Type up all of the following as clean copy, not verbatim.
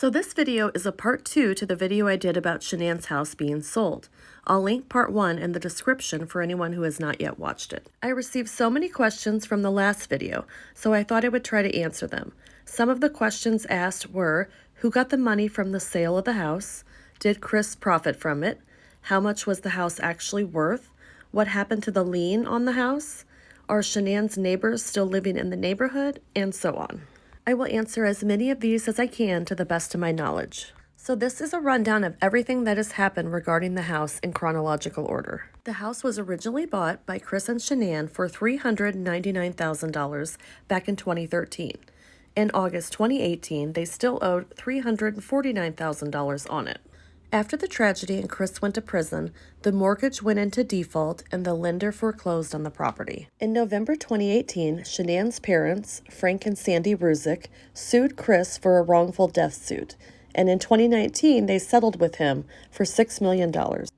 So this video is a part 2 to the video I did about Shanann's house being sold. I'll link part 1 in the description for anyone who has not yet watched it. I received so many questions from the last video, so I thought I would try to answer them. Some of the questions asked were, who got the money from the sale of the house? Did Chris profit from it? How much was the house actually worth? What happened to the lien on the house? Are Shanann's neighbors still living in the neighborhood? And so on. I will answer as many of these as I can to the best of my knowledge. So this is a rundown of everything that has happened regarding the house in chronological order. The house was originally bought by Chris and Shanann for $399,000 back in 2013. In August 2018, they still owed $349,000 on it. After the tragedy and Chris went to prison, the mortgage went into default and the lender foreclosed on the property. In November 2018, Shanann's parents, Frank and Sandy Rzucek, sued Chris for a wrongful death suit, and in 2019 they settled with him for $6 million.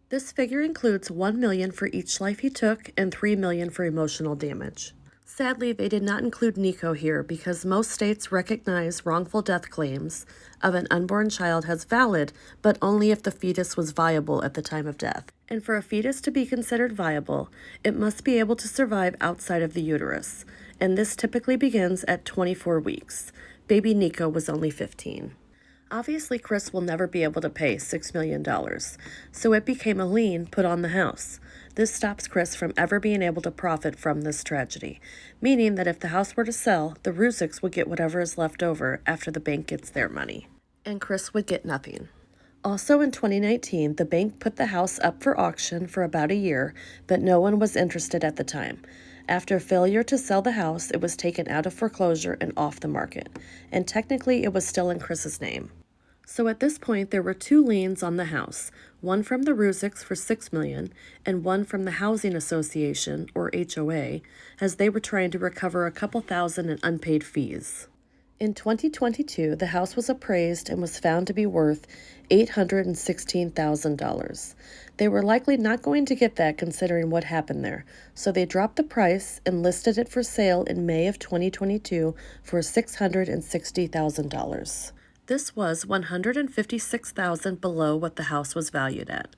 This figure includes $1 million for each life he took and $3 million for emotional damage. Sadly, they did not include Nico here because most states recognize wrongful death claims of an unborn child as valid, but only if the fetus was viable at the time of death. And for a fetus to be considered viable, it must be able to survive outside of the uterus, and this typically begins at 24 weeks. Baby Nico was only 15. Obviously, Chris will never be able to pay $6 million, so it became a lien put on the house. This stops Chris from ever being able to profit from this tragedy, meaning that if the house were to sell, the Rzuceks would get whatever is left over after the bank gets their money, and Chris would get nothing. Also in 2019, the bank put the house up for auction for about a year, but no one was interested at the time. After failure to sell the house, it was taken out of foreclosure and off the market, and technically it was still in Chris's name. So at this point, there were 2 liens on the house, one from the Rzuceks for $6 million and one from the Housing Association, or HOA, as they were trying to recover a couple thousand in unpaid fees. In 2022, the house was appraised and was found to be worth $816,000. They were likely not going to get that considering what happened there, so they dropped the price and listed it for sale in May of 2022 for $660,000. This was $156,000 below what the house was valued at,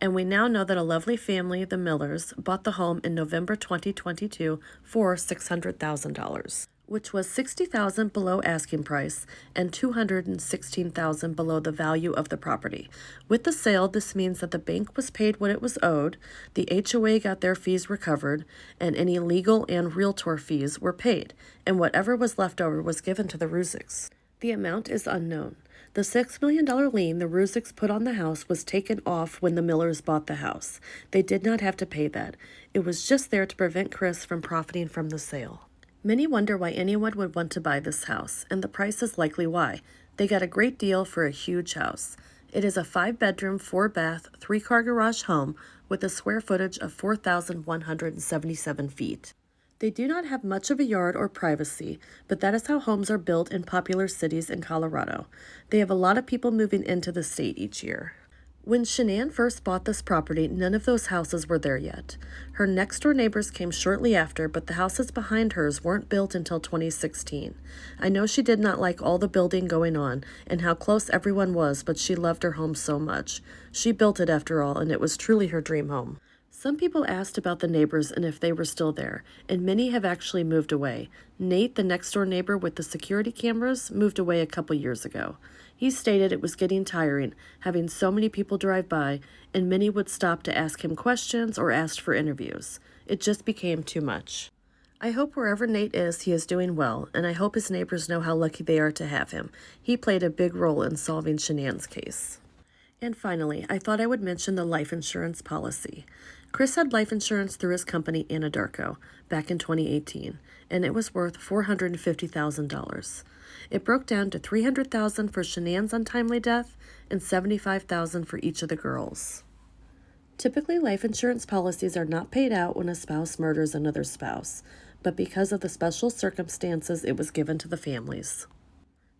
and we now know that a lovely family, the Millers, bought the home in November 2022 for $600,000, which was $60,000 below asking price and $216,000 below the value of the property. With the sale, this means that the bank was paid what it was owed, the HOA got their fees recovered, and any legal and realtor fees were paid, and whatever was left over was given to the Rzuceks. The amount is unknown. The $6 million lien the Rzuceks put on the house was taken off when the Millers bought the house. They did not have to pay that. It was just there to prevent Chris from profiting from the sale. Many wonder why anyone would want to buy this house, and the price is likely why. They got a great deal for a huge house. It is a 5-bedroom, 4-bath, 3-car garage home with a square footage of 4,177 feet. They do not have much of a yard or privacy, but that is how homes are built in popular cities in Colorado. They have a lot of people moving into the state each year. When Shanann first bought this property, none of those houses were there yet. Her next-door neighbors came shortly after, but the houses behind hers weren't built until 2016. I know she did not like all the building going on and how close everyone was, but she loved her home so much. She built it after all, and it was truly her dream home. Some people asked about the neighbors and if they were still there, and many have actually moved away. Nate, the next-door neighbor with the security cameras, moved away a couple years ago. He stated it was getting tiring, having so many people drive by, and many would stop to ask him questions or ask for interviews. It just became too much. I hope wherever Nate is, he is doing well, and I hope his neighbors know how lucky they are to have him. He played a big role in solving Shanann's case. And finally, I thought I would mention the life insurance policy. Chris had life insurance through his company Anadarko back in 2018, and it was worth $450,000. It broke down to $300,000 for Shanann's untimely death and $75,000 for each of the girls. Typically, life insurance policies are not paid out when a spouse murders another spouse, but because of the special circumstances, it was given to the families.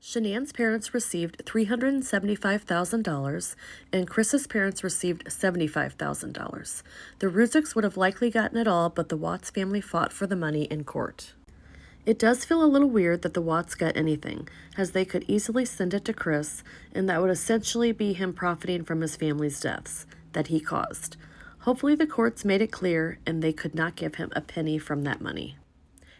Shanann's parents received $375,000, and Chris's parents received $75,000. The Rzuceks would have likely gotten it all, but the Watts family fought for the money in court. It does feel a little weird that the Watts got anything, as they could easily send it to Chris, and that would essentially be him profiting from his family's deaths that he caused. Hopefully the courts made it clear and they could not give him a penny from that money.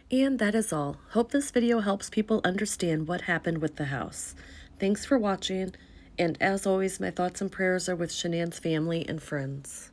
And that is all. Hope this video helps people understand what happened with the house. Thanks for watching, and as always, my thoughts and prayers are with Shanann's family and friends.